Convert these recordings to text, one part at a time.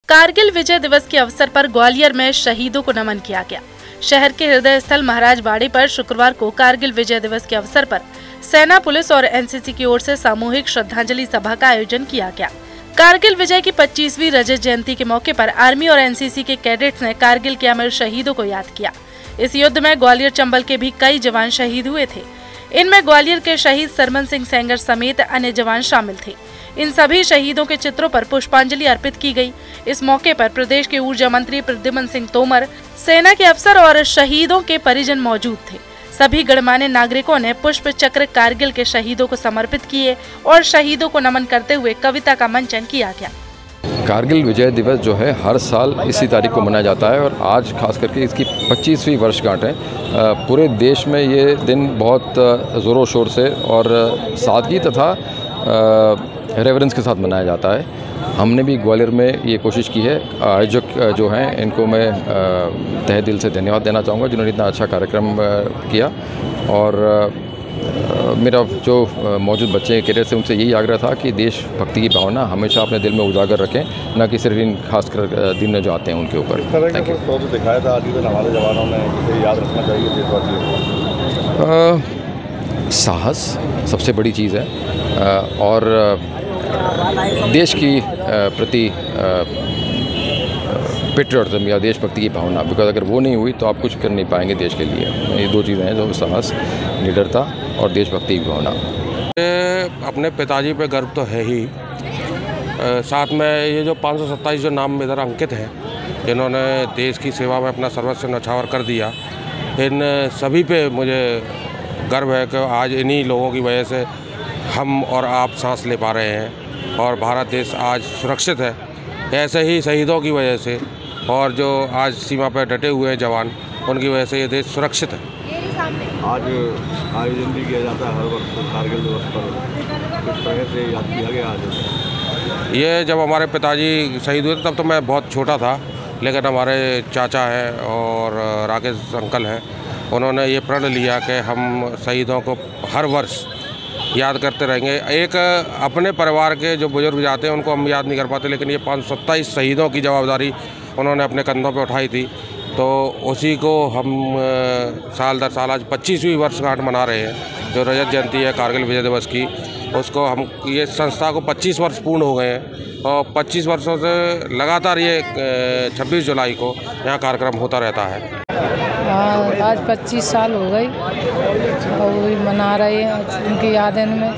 कारगिल विजय दिवस के अवसर पर ग्वालियर में शहीदों को नमन किया गया। शहर के हृदय स्थल महाराज बाड़ी पर शुक्रवार को कारगिल विजय दिवस के अवसर पर सेना, पुलिस और एनसीसी की ओर से सामूहिक श्रद्धांजलि सभा का आयोजन किया गया। कारगिल विजय की 25वीं रजत जयंती के मौके पर आर्मी और एनसीसी के कैडेट्स ने कारगिल के अमर शहीदों को याद किया। इस युद्ध में ग्वालियर चंबल के भी कई जवान शहीद हुए थे। इनमें ग्वालियर के शहीद सरमन सिंह सेंगर समेत अन्य जवान शामिल थे। इन सभी शहीदों के चित्रों पर पुष्पांजलि अर्पित की गई। इस मौके पर प्रदेश के ऊर्जा मंत्री प्रद्युम्न सिंह तोमर, सेना के अफसर और शहीदों के परिजन मौजूद थे। सभी गणमान्य नागरिकों ने पुष्प चक्र कारगिल के शहीदों को समर्पित किए और शहीदों को नमन करते हुए कविता का मंचन किया गया। कारगिल विजय दिवस जो है हर साल इसी तारीख को मनाया जाता है और आज खास करके इसकी 25वीं वर्षगांठ है। पूरे देश में ये दिन बहुत ज़ोरों शोर से और सादगी तथा रेवरेंस के साथ मनाया जाता है। हमने भी ग्वालियर में ये कोशिश की है। आयोजक जो हैं इनको मैं तहे दिल से धन्यवाद देना चाहूँगा जिन्होंने इतना अच्छा कार्यक्रम किया। और मेरा जो मौजूद बच्चे कैडेट से उनसे यही आग्रह था कि देशभक्ति की भावना हमेशा अपने दिल में उजागर रखें, न कि सिर्फ इन खासकर दिन जो आते हैं उनके ऊपर। दिखाया था आज के दिन हमारे जवानों ने, जिसे याद रखना चाहिए देशवासियों को। साहस सबसे बड़ी चीज़ है और देश की प्रति पेट्रियटिज्म या देशभक्ति की भावना, बिकॉज अगर वो नहीं हुई तो आप कुछ कर नहीं पाएंगे देश के लिए। ये दो चीज़ें हैं, जो साहस, निडरता और देशभक्ति की भावना। अपने पिताजी पे गर्व तो है ही, साथ में ये जो 527 जो नाम इधर अंकित हैं, जिन्होंने देश की सेवा में अपना सर्वस्व न्यौछावर कर दिया, इन सभी पे मुझे गर्व है कि आज इन्हीं लोगों की वजह से हम और आप सांस ले पा रहे हैं और भारत देश आज सुरक्षित है। ऐसे ही शहीदों की वजह से और जो आज सीमा पर डटे हुए हैं जवान, उनकी वजह से ये देश सुरक्षित है। आज आयोजन भी किया जाता है हर वर्ष कारगिल दिवस पर, किस तरह से याद किया गया आज? ये जब हमारे पिताजी शहीद हुए तब तो मैं बहुत छोटा था, लेकिन हमारे चाचा हैं और राकेश अंकल हैं, उन्होंने ये प्रण लिया कि हम शहीदों को हर वर्ष याद करते रहेंगे। एक अपने परिवार के जो बुजुर्ग जाते हैं उनको हम याद नहीं कर पाते, लेकिन ये 527 शहीदों की जवाबदारी उन्होंने अपने कंधों पे उठाई थी, तो उसी को हम साल दर साल आज 25वीं वर्षगांठ मना रहे हैं। जो रजत जयंती है कारगिल विजय दिवस की, उसको हम ये संस्था को 25 वर्ष पूर्ण हो गए हैं और 25 वर्षों से लगातार ये 26 जुलाई को यहाँ कार्यक्रम होता रहता है। आज 25 साल हो गई और वही मना रहे हैं उनकी यादें में।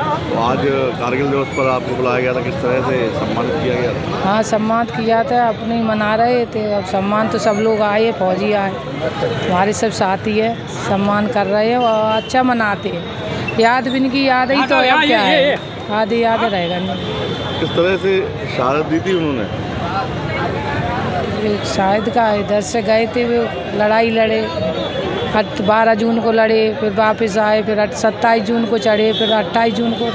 तो आज कारगिल दिवस पर आपको बुलाया गया था, किस तरह से सम्मानित किया गया था? हाँ, सम्मान किया था, अपने मना रहे थे। अब सम्मान तो सब लोग आए, फौजी आए, हमारे सब साथी है, सम्मान कर रहे हैं और अच्छा मनाते हैं। याद भी इनकी याद ही तो अब क्या है, याद रहेगा नहीं। किस तरह से शहादत दी थी उन्होंने? शायद का इधर से गए थे, वो लड़ाई लड़े, 12 जून को लड़े, फिर वापस आए, फिर 27 जून को चढ़े, फिर 28 जून को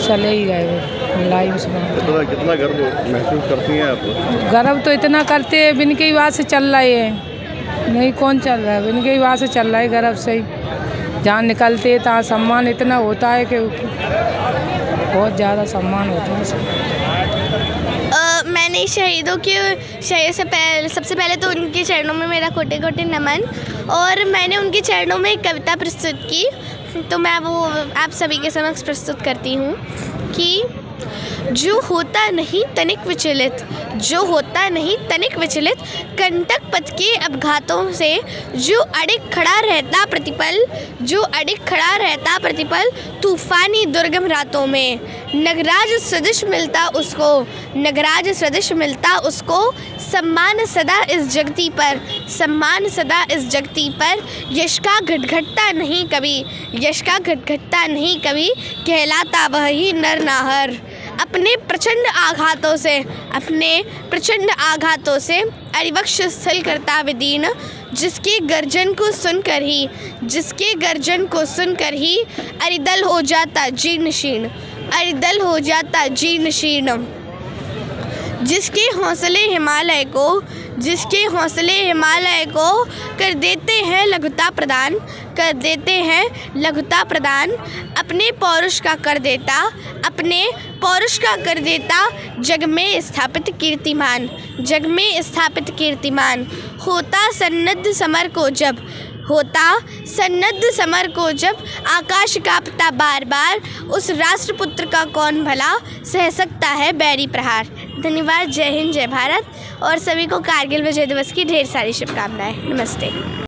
चले ही गए लाइव में। कितना गर्व महसूस करती हैं आप? गर्व तो इतना करते हैं, बिन के बात से चल रहे हैं, नहीं कौन चल रहा है, बिन के बात से चल रहा है, गर्व से ही जहाँ निकलते तहाँ सम्मान इतना होता है कि बहुत ज़्यादा सम्मान होता है। मैंने शहीदों के सबसे पहले तो उनके चरणों में मेरा कोटि कोटि नमन, और मैंने उनके चरणों में एक कविता प्रस्तुत की, तो मैं वो आप सभी के समक्ष प्रस्तुत करती हूँ कि जो होता नहीं तनिक विचलित, जो होता नहीं तनिक विचलित, कंटक पथ के अपघातों से जो अडिग खड़ा रहता प्रतिपल, जो अडिग खड़ा रहता प्रतिपल, तूफानी दुर्गम रातों में, नगराज सदृश मिलता उसको, नगराज सदृश मिलता उसको, सम्मान सदा इस जगती पर, सम्मान सदा इस जगती पर, यश का घटघटता नहीं कभी, यश का घटघटता नहीं कभी, कहलाता वह ही नर नाहर। अपने प्रचंड आघातों से, अपने प्रचंड आघातों से अरिवक्ष स्थल करता विदीर्ण, जिसके गर्जन को सुनकर ही, जिसके गर्जन को सुनकर ही अरिदल हो जाता जीर्ण शीर्ण, अरिदल हो जाता जीर्ण शीर्ण। जिसके हौसले हिमालय को, जिसके हौसले हिमालय को कर देते हैं लघुता प्रदान, कर देते हैं लघुता प्रदान, अपने पौरुष का कर देता जग में स्थापित कीर्तिमान, जग में स्थापित कीर्तिमान। होता सन्नद्ध समर को जब आकाश कांपता बार बार, उस राष्ट्रपुत्र का कौन भला सह सकता है बैरी प्रहार। धन्यवाद। जय हिंद, जय भारत और सभी को कारगिल विजय दिवस की ढेर सारी शुभकामनाएं। नमस्ते।